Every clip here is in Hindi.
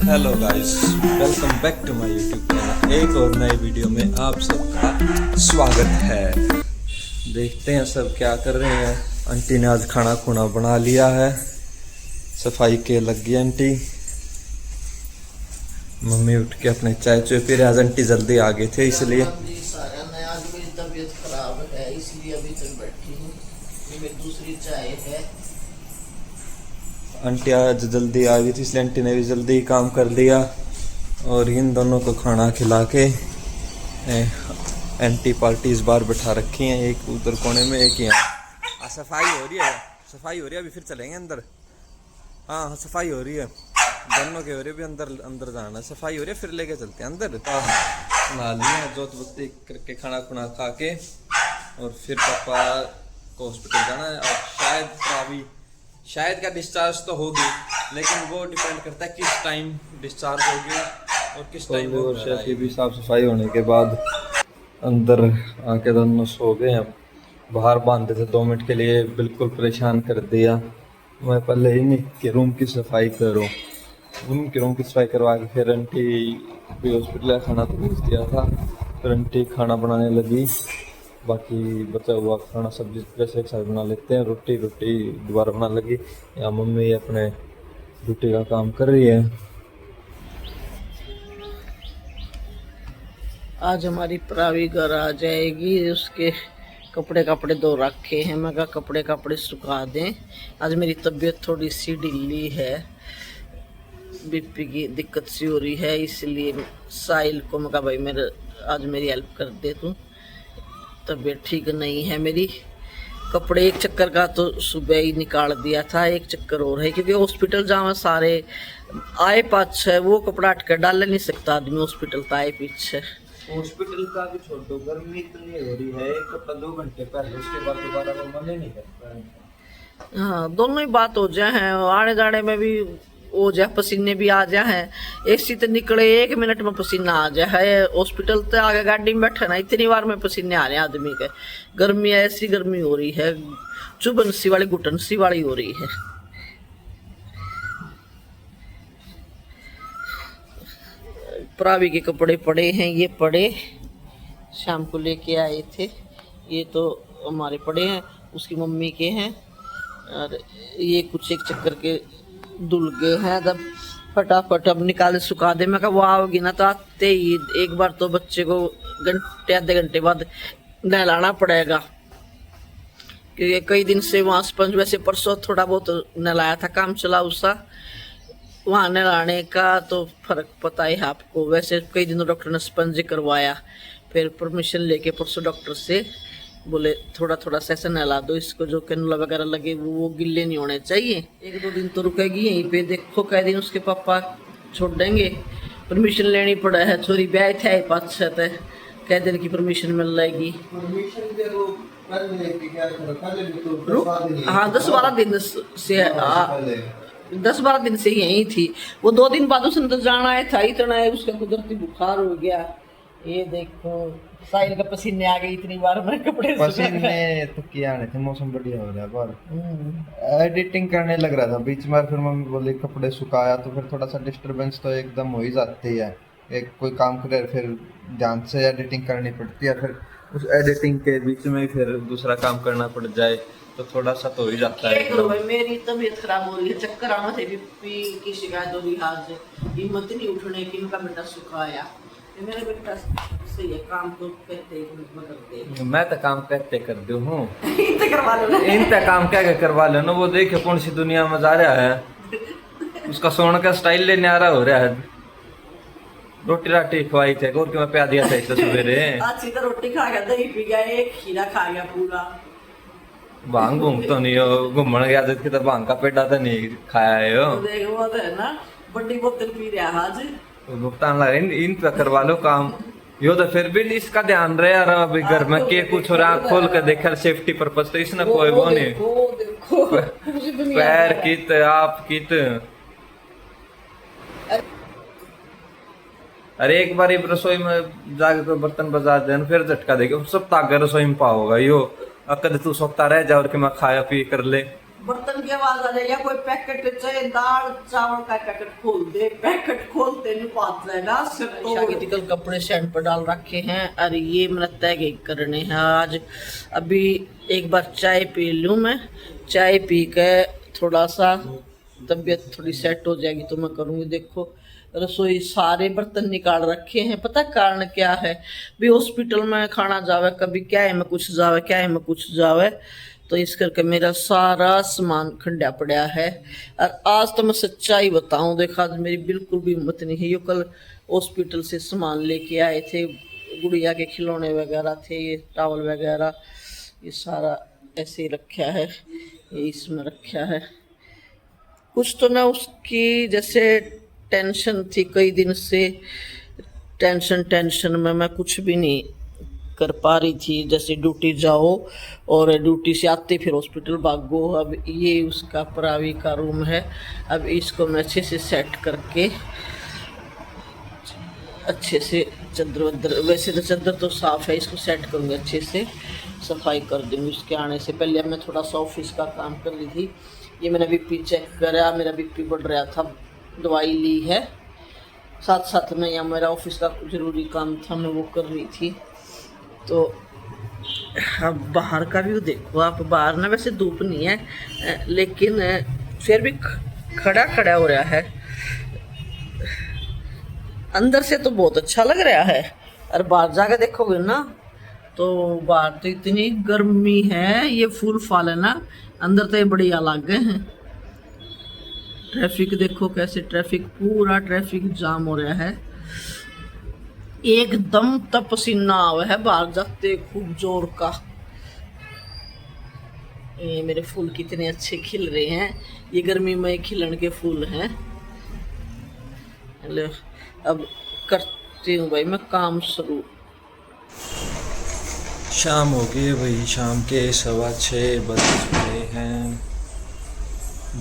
Hello guys, welcome back to my YouTube channel. एक और नए वीडियो में आप सबका स्वागत है। देखते हैं सब क्या कर रहे हैं। आंटी ने आज खाना खुना बना लिया है, सफाई के लग गई आंटी। मम्मी उठ के अपने चाय चुए पी रहे। आज आंटी जल्दी आ गए थे इसलिए। आज मेरी तबीयत खराब है इसलिए अभी तक बैठी हूँ। ये मेरी दूसरी चाय है। आंटी आज जल्दी आ गई थी इसलिए आंटी ने भी जल्दी काम कर लिया और इन दोनों को खाना खिला के एंटी पार्टी इस बार बैठा रखी हैं, एक उधर कोने में एक यहाँ। सफाई हो रही है, सफाई हो रही है। अभी फिर चलेंगे अंदर। हाँ सफाई हो रही है, दोनों के हो रही है। अभी अंदर अंदर जाना है, सफाई हो रही है, फिर लेके चलते हैं अंदर। नहा लिया, जोत बत्ती करके खाना खुना खा के और फिर पापा को हॉस्पिटल जाना है। और शायद का डिस्चार्ज तो होगी, लेकिन वो डिपेंड करता है किस टाइम डिस्चार्ज होगी और किस टाइम वो की भी साफ सफाई होने के बाद अंदर आके दोनों सो गए हैं। बाहर बांधे थे 2 मिनट के लिए, बिल्कुल परेशान कर दिया। मैं पहले ही नहीं कि रूम की सफाई करूँ, रूम की सफाई करवा के फिर आंटी भी हॉस्पिटल खाना तो भेज दिया था। फिर आंटी खाना बनाने लगी, बाकी बचा हुआ खाना सब्जी जैसे एक साथ बना लेते हैं। रोटी दोबारा बना लगी। या मम्मी अपने रोटी का काम कर रही है। आज हमारी प्रावी घर आ जाएगी। उसके कपड़े धो रखे हैं। मैं कहा कपड़े सुखा दें। आज मेरी तबीयत थोड़ी सी ढीली है, बीपी की दिक्कत सी हो रही है, इसलिए साहिल को मैं कहा भाई आज मेरी हेल्प कर दे तू, तबीयत ठीक नहीं है मेरी। कपड़े एक चक्कर का तो सुबह ही निकाल दिया था, एक चक्कर और है क्योंकि हॉस्पिटल जहाँ सारे आए पाछे वो कपड़ा हट कर डाल नहीं सकता आदमी। हॉस्पिटल तो आए पीछे। हॉस्पिटल का भी छोड़ दो, गर्मी इतनी हो रही है, एक कपड़ा 2 घंटे पहले, उसके बाद दोबारा वो मन ही नहीं करता है। हाँ दोनों ही बात हो जाए हैं, आने जाने में भी हो जाए, पसीने भी आ जाए हैं। एसी तो निकले 1 मिनट में पसीना आ जाए। हॉस्पिटल तो आगे गाड़ी में बैठे ना, इतनी बार में पसीने आ रहे हैं आदमी के। गर्मी ऐसी गर्मी हो रही है, चुभन सी वाली घुटन सी वाली हो रही है। प्रावी के कपड़े पड़े हैं, ये पड़े शाम को लेके आए थे। ये तो हमारे पड़े हैं, उसकी मम्मी के हैं। और ये कुछ एक चक्कर के धुल गए हैं। तब फटाफट अब निकाले सुखा दे। मैं कहा वो आओगी ना तो आते ही एक बार तो बच्चे को आधे घंटे बाद नहलाना पड़ेगा, क्योंकि कई दिन से वहाँ स्पंज, वैसे परसों थोड़ा बहुत नहलाया था, काम चला उसका वहाँ नहलाने का तो फर्क पता है आपको। वैसे कई दिनों डॉक्टर ने स्पंज करवाया, फिर परमिशन लेके परसों डॉक्टर से बोले थोड़ा सा ऐसा नहला दो इसको, जो कैनुला वगैरह लगे वो गिल्ले नहीं होने चाहिए। 1-2 दिन तो रुकेगी यहीं पे, देखो कई दिन उसके पापा छोड़ देंगे। परमिशन लेनी पड़ा है, छोरी ब्याह थे 5-6 कई दिन की परमिशन मिल जाएगी। हाँ 10-12 दिन से 10-12 दिन से यही थी। वो 2 दिन बाद उसने तो जाना है था, इतना है उसका कुदरती बुखार हो गया। ये देखो साहिल का पसीने आ गए इतनी बार। मैं कपड़े पसीने तो किया नहीं थे, मौसम बढ़िया हो रहा है पर एडिटिंग करने लग रहा था बीच में। फिर मम्मी बोली कपड़े सुखाया तो फिर थोड़ा सा डिस्टरबेंस तो एकदम हो ही जाती है। एक कोई काम करे फिर ध्यान से एडिटिंग करनी पड़ती है, फिर उस एडिटिंग के बीच में फिर दूसरा काम करना पड़ जाए तो थोड़ा सा तो हो ही जाता है। मेरी तबीयत खराब हो रही है, चक्कर आना थे, बीपी की शिकायत हो रही है। आज हिम्मत नहीं उठने की। उनका बेटा सुखाया, मेरा बेटा सही है, काम तो कहते मैं तो काम कहते कर दू हूँ। करवा लो इनका काम क्या करवा लो ना। वो देखे कौन सी दुनिया में जा रहा है, उसका सोने का स्टाइल लेने आ रहा हो रहा है। रोटी राटी खवाई थे, और क्यों प्या दिया था सवेरे। अच्छी तो रोटी खा गया, दही पी गया, एक खीरा खा गया पूरा। भांग घूम तो नहीं हो, घूमने गया तो भांग का पेड़ा तो नहीं खाया है हो। देख वो तो है ना, बड़ी बोतल पी रहा आज। भुगतान लगा इन पे करवा लो काम। यो तो फिर भी इसका ध्यान रहे यार, अभी घर में के कुछ हो रहा, खोल कर देखा सेफ्टी पर्पज तो इसने कोई वो नहीं। पैर कित आप कित। अरे एक बार रसोई में जाके तो बर्तन बजा दे, फिर झटका देगा सब ताक रसोई में पाओगा। यो अकद तू सोता रह जा और के मैं खाया पी कर ले। बर्तन की आवाज आ जाएगी, कोई पैकेट चाहे दाल चावल का पैकेट खोल दे, पैकेट खोलते नहीं बात जाएगा सिर्फ तो कपड़े स्टैंड पर डाल रखे हैं। और ये मैंने तय करने हैं आज। अभी एक बार चाय पी लूँ मैं, चाय पी के थोड़ा सा तबीयत थोड़ी सेट हो जाएगी तो मैं करूँगी। देखो रसोई सारे बर्तन निकाल रखे हैं, पता कारण क्या है भी हॉस्पिटल में खाना जावे, कभी क्या है में कुछ जावे, क्या है में कुछ जावे, तो इस करके मेरा सारा सामान खंडा पड़ा है। और आज तो मैं सच्चाई बताऊं, देखा आज मेरी बिल्कुल भी हिम्मत नहीं है। ये कल हॉस्पिटल से सामान लेके आए थे, गुड़िया के खिलौने वगैरह थे, ये टॉवल वगैरह, ये सारा ऐसे ही रखा है, ये इसमें रखा है। कुछ तो ना उसकी जैसे टेंशन थी कई दिन से, टेंशन में मैं कुछ भी नहीं कर पा रही थी। जैसे ड्यूटी जाओ और ड्यूटी से आते फिर हॉस्पिटल भागो। अब ये उसका प्रावी का रूम है, अब इसको मैं अच्छे से सेट करके अच्छे से चादर वदर, वैसे तो चादर तो साफ़ है, इसको सेट करूँगी अच्छे से, सफाई कर दूँगी उसके आने से पहले। मैं थोड़ा सा ऑफिस का काम कर रही थी, ये मैंने बीपी चेक करा, मेरा बीपी बढ़ रहा था, दवाई ली है, साथ साथ में यहाँ मेरा ऑफिस का ज़रूरी काम था मैं वो कर रही थी। तो अब बाहर का व्यू देखो आप, बाहर ना वैसे धूप नहीं है लेकिन फिर भी खड़ा खड़ा हो रहा है, अंदर से तो बहुत अच्छा लग रहा है। और बाहर जाके देखोगे ना तो बाहर तो इतनी गर्मी है, ये फूल फाल है ना, अंदर तो ये बढ़िया लग गए हैं। ट्रैफिक देखो कैसे, ट्रैफिक पूरा ट्रैफिक जाम हो रहा है, एकदम तप पसीना आवा है बाहर जाते खूब जोर का। ये मेरे फूल कितने अच्छे खिल रहे हैं, ये गर्मी में खिलन के फूल हैं। अब करती हूँ भाई मैं काम शुरू। शाम हो गई है भाई, शाम के 6:15 बज गए हैं।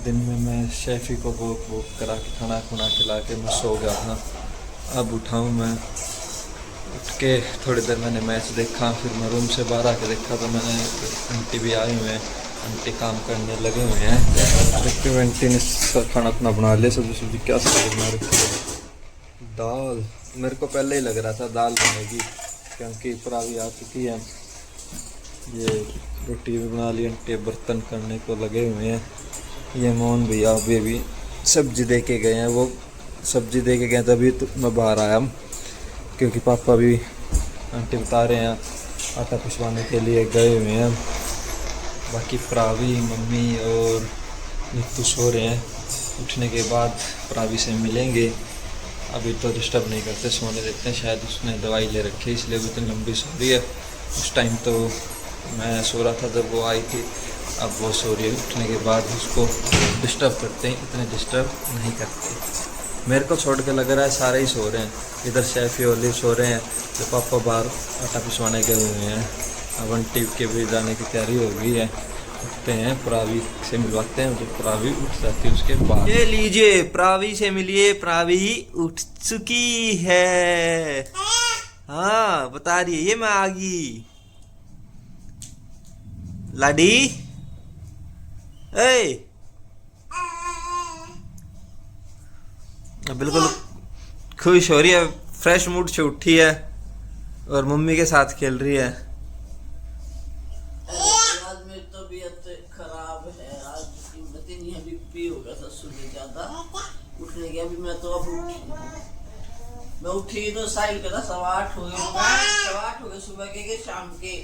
दिन में मैं शेफ़ी को वो करा के खाना खुना खिला के मैं सो गया था। अब उठाऊँ मैं, उठ के थोड़ी देर मैंने मैच देखा, फिर मैं रूम से बाहर आके देखा तो मैंने आंटी भी आए हुए हैं, आंटी काम करने लगे हुए हैं। देखते आंटी ने खाना अपना बना लिया, सब्जी क्या सब्जी बना रखी है, दाल। मेरे को पहले ही लग रहा था दाल बनेगी क्योंकि प्रावी आ चुकी है। ये रोटी भी बना ली, आंटी बर्तन करने को लगे हुए हैं। ये मोहन भैया भी सब्जी दे के गए हैं, वो सब्जी दे के गए तभी तो मैं बाहर आया क्योंकि पापा भी आंटी बता रहे हैं आटा पिसवाने के लिए गए हुए हैं। बाकी प्रावी मम्मी और नीतू सो रहे हैं, उठने के बाद प्रावी से मिलेंगे। अभी तो डिस्टर्ब नहीं करते, सोने देते हैं, शायद उसने दवाई ले रखी है इसलिए भी इतनी लंबी सो रही है। उस टाइम तो मैं सो रहा था जब वो आई थी, अब वो सो रही है। उठने के बाद उसको डिस्टर्ब करते हैं, इतने डिस्टर्ब नहीं करते। मेरे को छोड़ के लग रहा है सारे ही सो रहे हैं, इधर शेफ़ी ओली सो रहे हैं, तो पापा बाहर आटा पिसवाने गए हुए हैं। अब आंटी के भी जाने की तैयारी हो गई है, उठते हैं, प्रावी से मिलवाते हैं, जब प्रावी उठ जाती है उसके बाद। ये लीजिए प्रावी से मिलिए, प्रावी उठ चुकी है। हाँ बता रही है ये मैं आ गई। लाडी ए बिल्कुल खुश हो रही है, फ्रेश मूड से उठी है और मम्मी के साथ खेल रही है। आज मेरी तबीयत खराब है, आज हिम्मत ही नहीं है, बीपी हो गया था सुबह ज्यादा उठने के। अभी मैं तो अब मैं उठी तो साइल का था 8:15 हो गए, 8:15 हो गए सुबह के शाम के,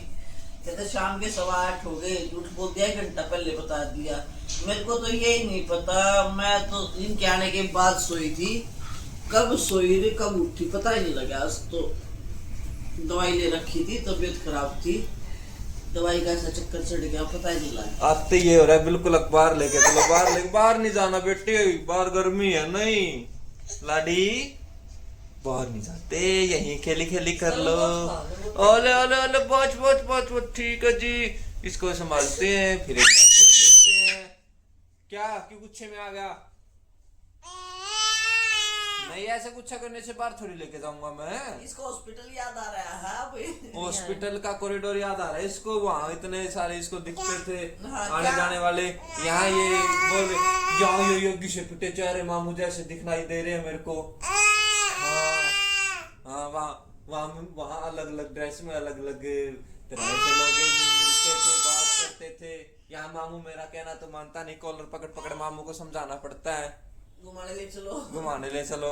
कहते शाम के 8:15 हो गए। झूठ बोल दिया, 1 घंटा पहले बता दिया। मेरे को तो यही नहीं पता, मैं तो इनके आने के बाद सोई थी, कब सोई थी कब उठी पता ही नहीं लगा। आज तो दवाई ले रखी थी, तबीयत खराब थी, दवाई का ऐसा चक्कर चढ़ गया पता ही नहीं लगा। आते ये हो रहा है बिल्कुल, अखबार लेके चलो, बाहर नहीं जाना बेटे, बाहर गर्मी है। नहीं लाडी बाहर नहीं जाते, यहीं खेली खेली कर लो। ओले ओले ओले बहुत ठीक है जी, इसको संभालते हैं, फिर एक बार करते हैं। क्या क्यों गुच्छे में आ गया? नहीं ऐसे कुछ करने से बाहर थोड़ी लेके जाऊंगा मैं। इसको हॉस्पिटल याद आ रहा है अब। हॉस्पिटल का कॉरिडोर याद आ रहा है इसको, वहाँ इतने सारे इसको दिखते थे हाँ, आने क्या? जाने वाले। यहाँ ये बोल यहाँ ये योगी से पिटे चेहरे मामू जैसे दिखलाई दे रहे हैं मेरे को। हाँ हाँ, वहाँ अलग अलग ड्रेस में अलग अलग तरह से लोग मिलते थे, बात करते थे। यहाँ मामू मेरा कहना तो मानता नहीं, कॉलर पकड़ पकड़ मामू को समझाना पड़ता है, घुमाने ले चलो, घुमाने ले चलो।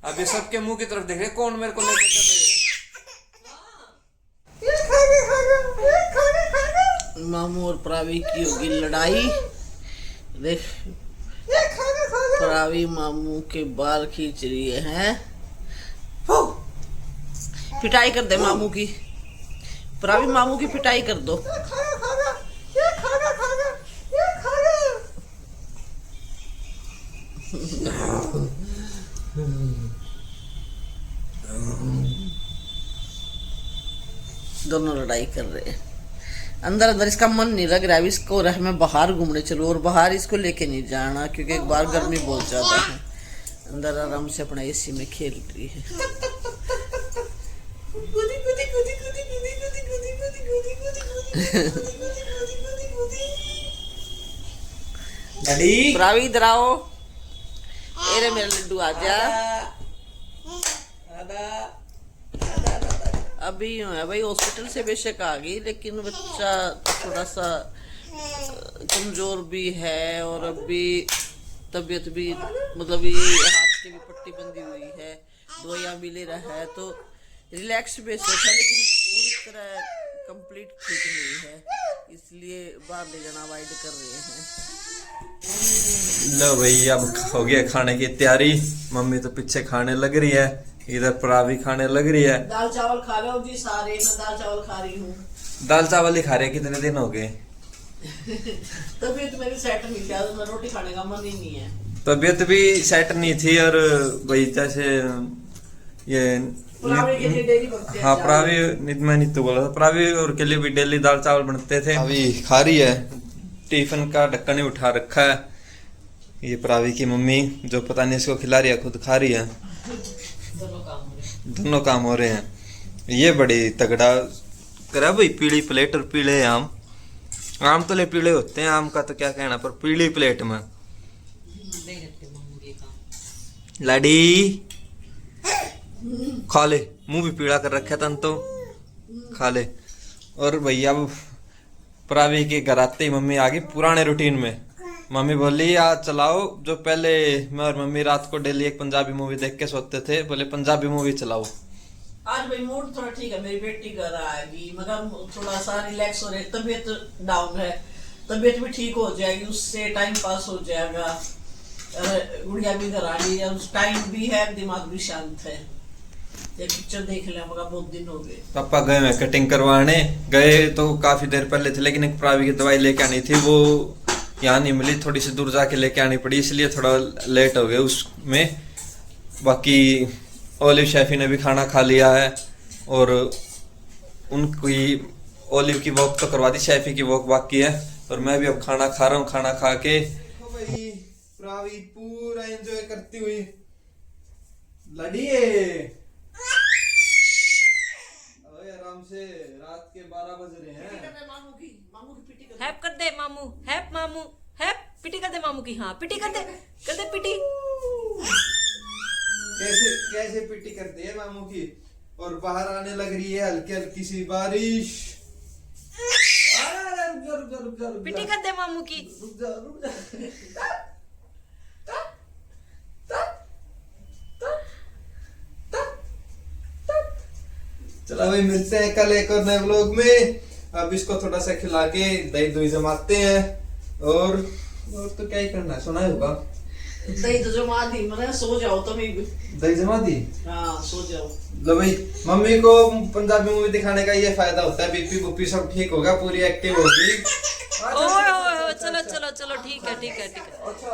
अभी सबके मुंह की तरफ देख रहे कौन मेरे को लेके चल रहे हैं। मामू और प्रावी की होगी लड़ाई। देख प्रावी मामू के बाल खींच रही है। पिटाई कर दे मामू की, प्रावी मामू की पिटाई कर दो। दोनों लड़ाई कर रहे हैं। अंदर अंदर इसका मन नहीं लग रहा है। इसको रह मैं बाहर घूमने चलूं, और बाहर इसको लेके नहीं जाना क्योंकि एक बार गर्मी बहुत ज्यादा है। अंदर आराम से अपना एसी में खेल रही है। प्रावी इधर आओ, अरे मेरे लड्डू आजा। अभी यूं है भाई, हॉस्पिटल से बेशक आ गई लेकिन बच्चा थोड़ा सा कमजोर भी है, और अभी तबीयत भी मतलब ये हाथ की भी पट्टी बंधी हुई है, दवाइयाँ भी ले रहा है, तो रिलैक्स बेशक है लेकिन पूरी तरह कंप्लीट ठीक नहीं है, इसलिए बाहर ले जाना अवॉइड कर रहे हैं। लो भाई अब हो गया खाने की तैयारी। मम्मी तो पीछे खाने लग रही है, इधर प्रावी खाने लग रही है। दाल चावल खा लो जी सारे, मैं दाल चावल खा रही हूँ। दाल चावल ही खा रहे, कितने दिन हो गए। तबीयत मेरी सेट नहीं थी, आज मैं रोटी खाने का मन ही नहीं है। तबीयत भी सेट नहीं थी, और भाई जैसे ये प्रावी के लिए डेली बनते हैं। हाँ प्रावी, मैं नहीं तो बोला था, प्रावी और के लिए भी डेली दाल चावल बनते थे। अभी खा रही है, टिफिन का ढक्कन ही उठा रखा है। ये प्रावी की मम्मी जो पता नहीं इसको खिला रही है, खुद खा रही है। दोनों काम हो रहे हैं। ये बड़ी तगड़ा करा भाई, पीली प्लेट और पीले आम। आम तो ले पीले होते हैं, आम का तो क्या कहना, पर पीली प्लेट में लाडी खा ले, मुंह भी पीला कर रखा था तो खा ले। और भैया अब प्रावी के घर आते ही मम्मी आ गई पुराने रूटीन में। मम्मी बोली आज चलाओ, जो पहले मैं और मम्मी रात को डेली एक पंजाबी मूवी देख के सोते थे, बोले पंजाबी मूवी चलाओ। आज भाई मूड थोड़ा ठीक है, मेरी बेटी घर आएगी, मगर थोड़ा सा रिलैक्स हो रही है, तबीयत डाउन है, तबीयत भी ठीक हो जाएगी, उससे टाइम पास हो जाएगा। गुड़िया भी घर आ गई है, उस टाइम भी है, दिमाग भी शांत है। एक पिक्चर देख ले, मगर बहुत दिन हो गए। पापा गए मैं कटिंग करवाने, गए तो काफी देर पहले थे, लेकिन एक प्रावी की दवाई लेके आनी थी, वो यहाँ नहीं मिली, थोड़ी सी दूर जाके लेके आनी पड़ी, इसलिए थोड़ा लेट हो गए उसमें। बाकी ओलिव शेफी ने भी खाना खा लिया है, और उनकी ओलिव की वॉक तो करवा दी, शेफी की वॉक बाकी है, और मैं भी अब खाना खा रहा हूँ। खाना खा के प्रावी पूरा एंजॉय करती हुई लड़िए आराम से। रात के 12 बज रहे हैं। मामू की पिटी कर हैप कर दे मामू, हैप मामू, हैप पिटी कर दे मामू की। हाँ पिटी कर दे पिटी। कैसे कैसे पिटी करते हैं मामू की। और बाहर आने लग रही है हल्की हल्की सी बारिश। रुक जा पिटी कर दे मामू की। रुक जा चला भाई, मिलते हैं कल एक और नए व्लॉग में। अब इसको थोड़ा सा खिला के दही दुही जमाते हैं, और तो क्या ही करना है, सुना होगा। दही तो जमा दी, मैंने सो जाओ तुम। दही जमा दी, हाँ सो जाओ। लो भाई, मम्मी को पंजाबी मूवी दिखाने का ये फायदा होता है, बीपी बुपी सब ठीक होगा, पूरी एक्टिव होगी। ओए चलो चलो चलो, ठीक है। अच्छा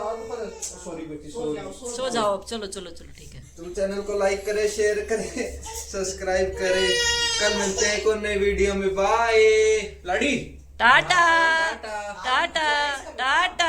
सॉरी बेटी, सॉरी। सो जाओ अब, चलो ठीक है। तुम चैनल को लाइक करे, शेयर करे, सब्सक्राइब करे। कल मिलते हैं एक और नई वीडियो में। बाय लाडी, टाटा टाटा टाटा।